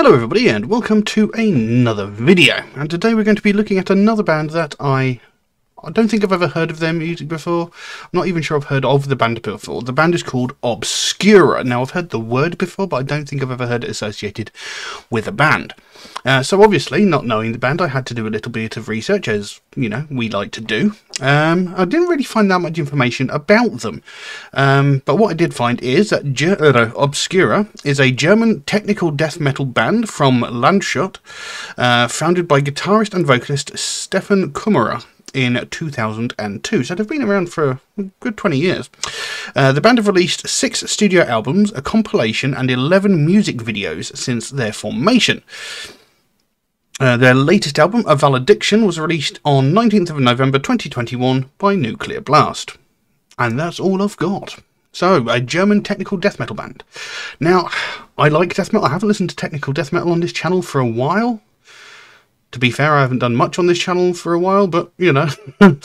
Hello everybody and welcome to another video, and today we're going to be looking at another band that I don't think I've ever heard of their music before. I'm not even sure I've heard of the band before. The band is called Obscura. Now I've heard the word before, but I don't think I've ever heard it associated with a band. So obviously, not knowing the band, I had to do a little bit of research, as you know we like to do. I didn't really find that much information about them, but what I did find is that Obscura is a German technical death metal band from Landshut, founded by guitarist and vocalist Stefan Kummerer in 2002, so they've been around for a good 20 years. The band have released 6 studio albums, a compilation, and 11 music videos since their formation. Their latest album, A Valediction, was released on 19th of November 2021 by Nuclear Blast. And that's all I've got. So, a German technical death metal band. Now, I like death metal. I haven't listened to technical death metal on this channel for a while. To be fair, I haven't done much on this channel for a while, but, you know. But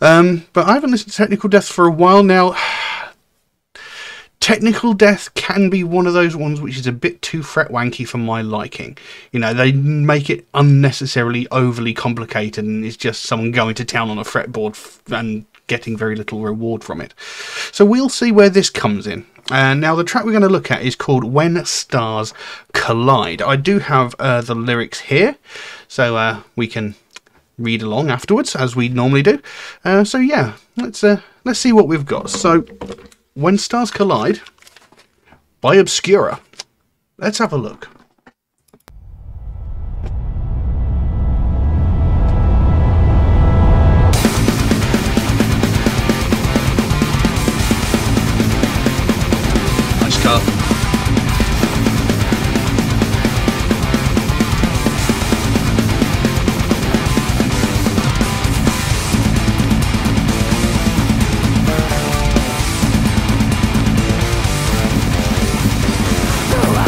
I haven't listened to technical death for a while now. Technical death can be one of those ones which is a bit too fret-wanky for my liking. You know, they make it unnecessarily overly complicated, and it's just someone going to town on a fretboard and getting very little reward from it. So we'll see where this comes in. Now the track we're going to look at is called When Stars Collide. I do have the lyrics here, so we can read along afterwards, as we normally do. So yeah, let's see what we've got. So, When Stars Collide by Obscura. Let's have a look. Nice car.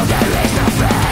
There is no friend.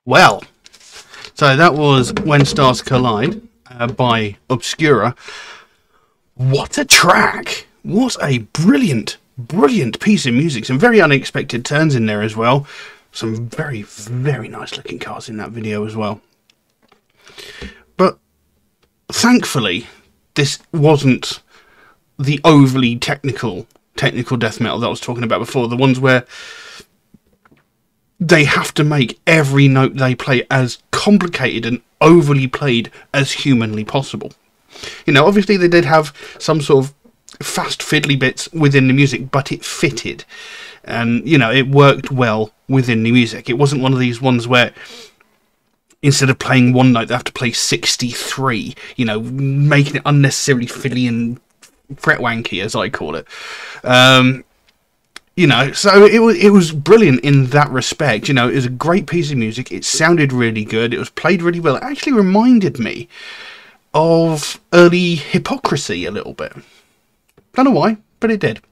Well, so that was When Stars Collide by Obscura. What a track! What a brilliant, brilliant piece of music. Some very unexpected turns in there as well. Some very, very nice looking cars in that video as well. But thankfully, this wasn't the overly technical death metal that I was talking about before. The ones where they have to make every note they play as complicated and overly played as humanly possible. You know, obviously they did have some sort of fast fiddly bits within the music, but it fitted. And, you know, it worked well within the music. It wasn't one of these ones where instead of playing one note, they have to play 63, you know, making it unnecessarily fiddly and fret wanky, as I call it. You know, so it was brilliant in that respect. You know, it was a great piece of music. It sounded really good. It was played really well. It actually reminded me of early Hypocrisy a little bit. Don't know why, but it did.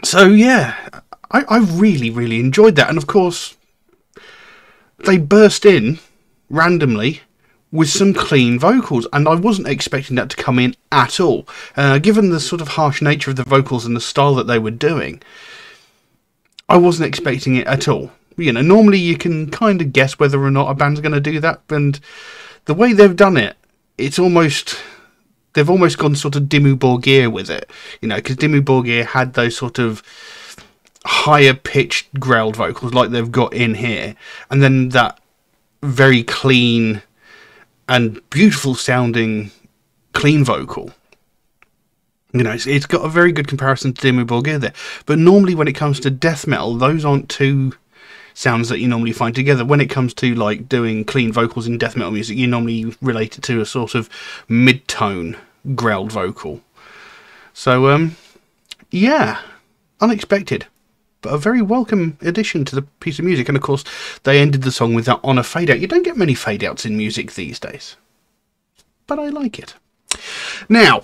So yeah, I really, really enjoyed that. And of course, they burst in randomly with some clean vocals, and I wasn't expecting that to come in at all. Given the sort of harsh nature of the vocals and the style that they were doing, I wasn't expecting it at all. You know, normally you can kind of guess whether or not a band's going to do that, and the way they've done it, they've almost gone sort of Dimmu Borgir with it. You know, because Dimmu Borgir had those sort of higher pitched growled vocals like they've got in here, and then that very clean and beautiful sounding clean vocal. You know, it's got a very good comparison to Dimmu Borgir there. But normally when it comes to death metal, those aren't two sounds that you normally find together. When it comes to like doing clean vocals in death metal music, you normally relate it to a sort of mid-tone growled vocal. So yeah, unexpected, but a very welcome addition to the piece of music. And of course, they ended the song with that on a fade out. You don't get many fade outs in music these days, but I like it. Now,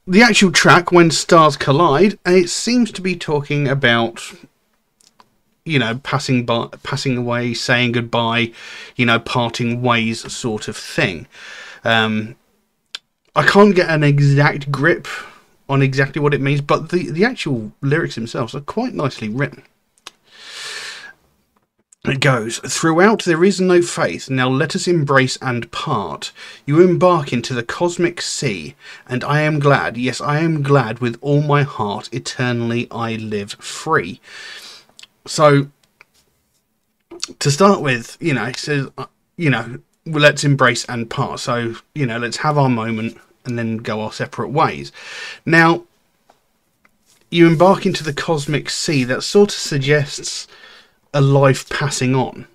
the actual track, When Stars Collide, it seems to be talking about, you know, passing away, saying goodbye, you know, parting ways sort of thing. I can't get an exact grip on exactly what it means, but the actual lyrics themselves are quite nicely written. It goes, throughout there is no faith, now let us embrace and part. You embark into the cosmic sea, and I am glad, yes, I am glad with all my heart, eternally I live free. So, to start with, you know, it says, you know, well, let's embrace and part. So, you know, let's have our moment and then go our separate ways. Now, you embark into the cosmic sea. That sort of suggests a life passing on,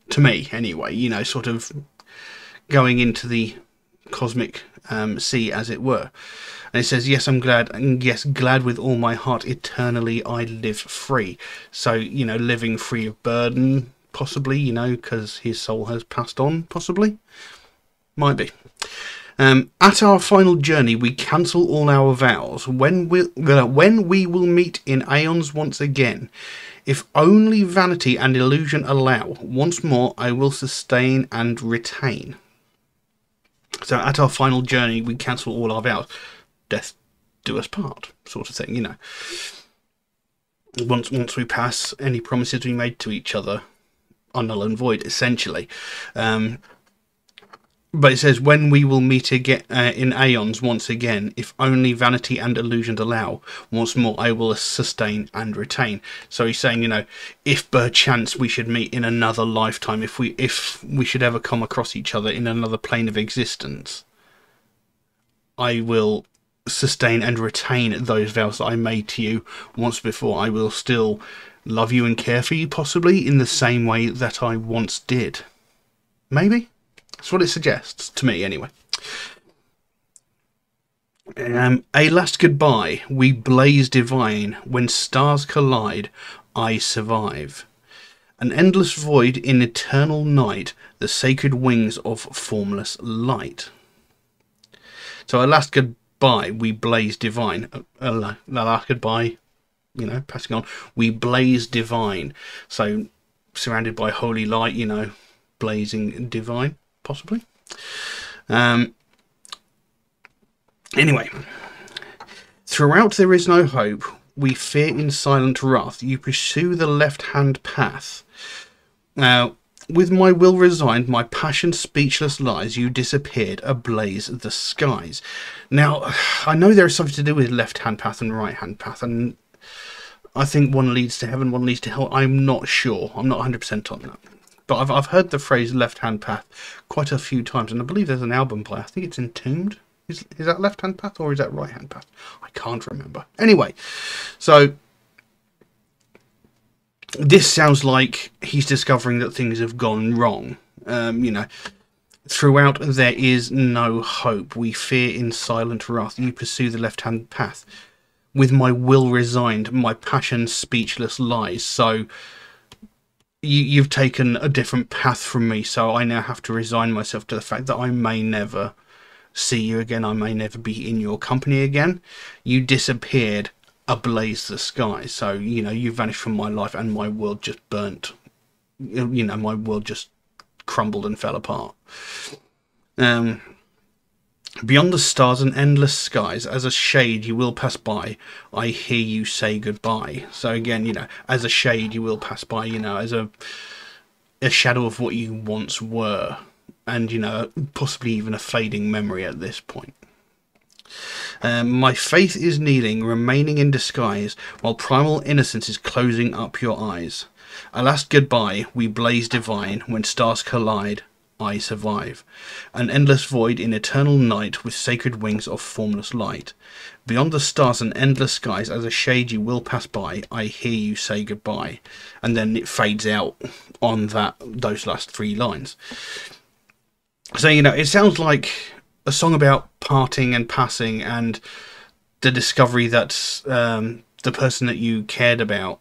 to me anyway, you know, sort of going into the cosmic sea, as it were. And it says, yes, I'm glad, and yes, glad with all my heart, eternally I live free. So, you know, living free of burden, possibly, you know, because his soul has passed on, possibly. Might be. At our final journey, we cancel all our vows. When we will meet in aeons once again, if only vanity and illusion allow, once more I will sustain and retain. So at our final journey, we cancel all our vows. Death do us part, sort of thing, you know. Once we pass, any promises we made to each other are null and void, essentially. But it says, when we will meet again in aeons once again, if only vanity and illusion allow, once more I will sustain and retain. So he's saying, you know, if perchance we should meet in another lifetime, if we should ever come across each other in another plane of existence, I will sustain and retain those vows that I made to you once before. I will still love you and care for you, possibly in the same way that I once did. Maybe? That's what it suggests, to me anyway. A last goodbye, we blaze divine, when stars collide, I survive. An endless void in eternal night, the sacred wings of formless light. So a last goodbye, we blaze divine. A last goodbye, you know, passing on. We blaze divine. So surrounded by holy light, you know, blazing divine, possibly. Anyway, throughout there is no hope. We fear in silent wrath. You pursue the left-hand path. With my will resigned, my passion speechless lies. You disappeared, ablaze the skies. Now, I know there is something to do with left-hand path and right-hand path, and I think one leads to heaven, one leads to hell. I'm not sure. I'm not 100% on that. But I've heard the phrase left-hand path quite a few times, and I believe there's an album by, I think it's Entombed. Is that left-hand path or is that right-hand path? I can't remember. Anyway, so this sounds like he's discovering that things have gone wrong. You know, throughout there is no hope. We fear in silent wrath. You pursue the left-hand path. With my will resigned, my passion speechless lies. So you've taken a different path from me, so I now have to resign myself to the fact that I may never see you again. I may never be in your company again. You disappeared, ablaze the sky. So, you know, you vanished from my life and my world just burnt. You know, my world just crumbled and fell apart. Beyond the stars and endless skies, as a shade you will pass by, I hear you say goodbye. So again, you know, as a shade you will pass by, you know, as a shadow of what you once were. And, you know, possibly even a fading memory at this point. My faith is kneeling, remaining in disguise, while primal innocence is closing up your eyes. A last goodbye, we blaze divine, when stars collide, I survive. An endless void in eternal night, with sacred wings of formless light. Beyond the stars and endless skies, as a shade you will pass by, I hear you say goodbye. And then it fades out on those last 3 lines. So, you know, it sounds like a song about parting and passing and the discovery that the person that you cared about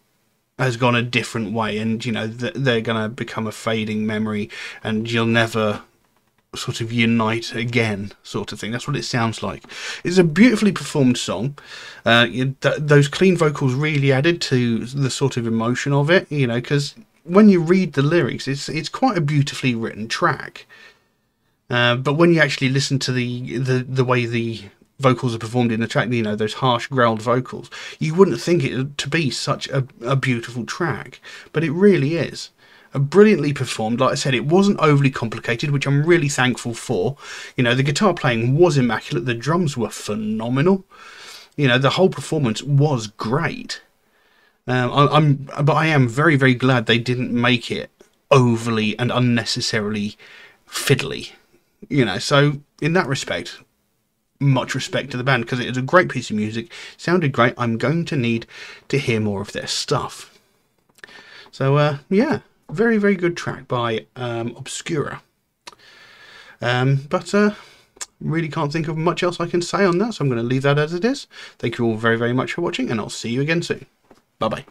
has gone a different way, and, you know, they're going to become a fading memory and you'll never sort of unite again, sort of thing. That's what it sounds like. It's a beautifully performed song. Those clean vocals really added to the sort of emotion of it, you know, because when you read the lyrics, it's quite a beautifully written track. But when you actually listen to the way the vocals are performed in the track, you know, those harsh growled vocals, you wouldn't think it to be such a beautiful track, but it really is. Brilliantly performed. Like I said, it wasn't overly complicated, which I'm really thankful for. You know, the guitar playing was immaculate, the drums were phenomenal. You know, the whole performance was great. But I am very, very glad they didn't make it overly and unnecessarily fiddly. You know, so in that respect, much respect to the band, because it is a great piece of music, sounded great. I'm going to need to hear more of their stuff. So yeah, very, very good track by Obscura. But really can't think of much else I can say on that, so I'm going to leave that as it is. Thank you all very, very much for watching, and I'll see you again soon. Bye bye.